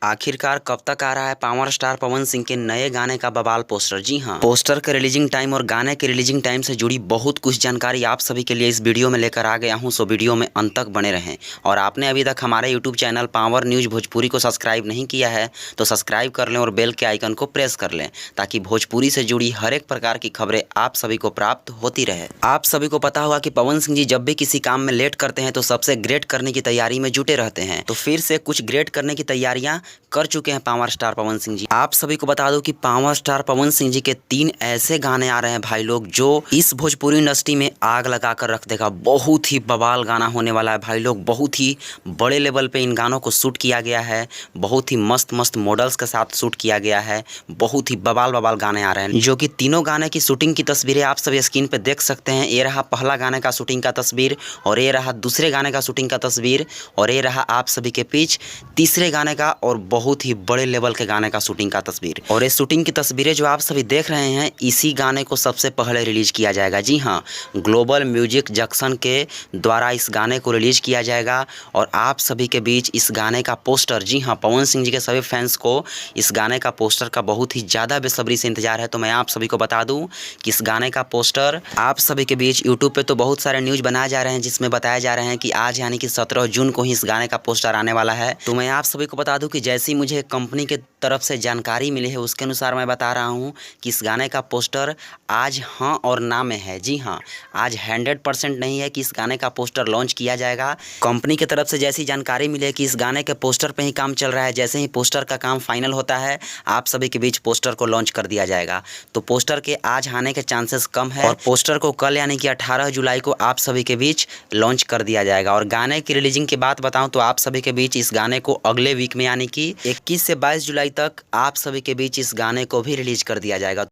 आखिरकार कब तक आ रहा है पावर स्टार पवन सिंह के नए गाने का बवाल पोस्टर। जी हाँ, पोस्टर के रिलीजिंग टाइम और गाने के रिलीजिंग टाइम से जुड़ी बहुत कुछ जानकारी आप सभी के लिए इस वीडियो में लेकर आ गया हूं। सो वीडियो में अंत तक बने रहें। और आपने अभी तक हमारे YouTube channel power news Bhojpuri को सब्सक्राइब नहीं किया है तो सब्सक्राइब कर लें और बेल के आइकन को प्रेस कर लें ताकि भोजपुरी से जुड़ी हर एक प्रकार की खबरें आप सभी को प्राप्त होती रहे। आप सभी को पता होगा कि पवन सिंह जी जब भी किसी काम में लेट करते हैं तो सबसे ग्रेट करने की तैयारी में जुटे रहते हैं। तो फिर से कुछ ग्रेट करने की तैयारियां कर चुके हैं पावर स्टार पवन सिंह जी। आप सभी को बता दूं कि पावर स्टार पवन सिंह जी के 3 ऐसे गाने आ रहे हैं भाई लोग जो इस भोजपुरी इंडस्ट्री में आग लगा कर रख देगा। बहुत ही बवाल गाना होने वाला है भाई लोग। बहुत ही बड़े लेवल पे इन गानों को शूट किया गया है। बहुत ही मस्त मस्त मॉडल्स के साथ शूट किया गया है। बहुत ही बवाल गाने आ रहे हैं जो कि तीनों गाने की शूटिंग की तस्वीरें आप सभी स्क्रीन पे देख सकते हैं। ये रहा पहला गाने का शूटिंग का तस्वीर और ये रहा दूसरे गाने का शूटिंग का तस्वीर और ये रहा आप सभी के बीच तीसरे गाने का और बहुत ही बड़े लेवल के गाने का शूटिंग का तस्वीर। और ये शूटिंग की तस्वीरें जो आप सभी देख रहे हैं इसी गाने को सबसे पहले रिलीज किया जाएगा। जी हाँ, ग्लोबल म्यूजिक जंक्शन के द्वारा इस गाने को रिलीज किया जाएगा और आप सभी के बीच इस गाने का पोस्टर, जी हाँ, पवन सिंह जी के सभी फैंस को इस गाने का पोस्टर का बहुत ही ज़्यादा बेसब्री से इंतजार है। तो मैं आप सभी को बता दूं कि इस गाने का पोस्टर आप सभी के बीच यूट्यूब पे तो बहुत सारे न्यूज़ बनाए जा रहे हैं जिसमें बताया जा रहे हैं कि आज यानी कि 17 जून को ही इस गाने का पोस्टर आने वाला है। तो मैं आप सभी को बता दूं कि जैसी मुझे कंपनी के तरफ से जानकारी मिली है उसके अनुसार मैं बता रहा हूं कि इस गाने का पोस्टर आज हाँ और ना में है। जी हाँ, आज 100% नहीं है कि इस गाने का पोस्टर लॉन्च किया जाएगा। कंपनी की तरफ से जैसी जानकारी मिली है कि इस गाने के पोस्टर पे ही काम चल रहा है। जैसे ही पोस्टर का काम फाइनल होता है आप सभी के बीच पोस्टर को लॉन्च कर दिया जाएगा। तो पोस्टर के आज आने के चांसेस कम है और पोस्टर को कल यानी कि 18 जुलाई को आप सभी के बीच लॉन्च कर दिया जाएगा। और गाने की रिलीजिंग की बात बताऊं तो आप सभी के बीच इस गाने को अगले वीक में यानी कि 21 से 22 जुलाई तक आप सभी के बीच इस गाने को भी रिलीज कर दिया जाएगा।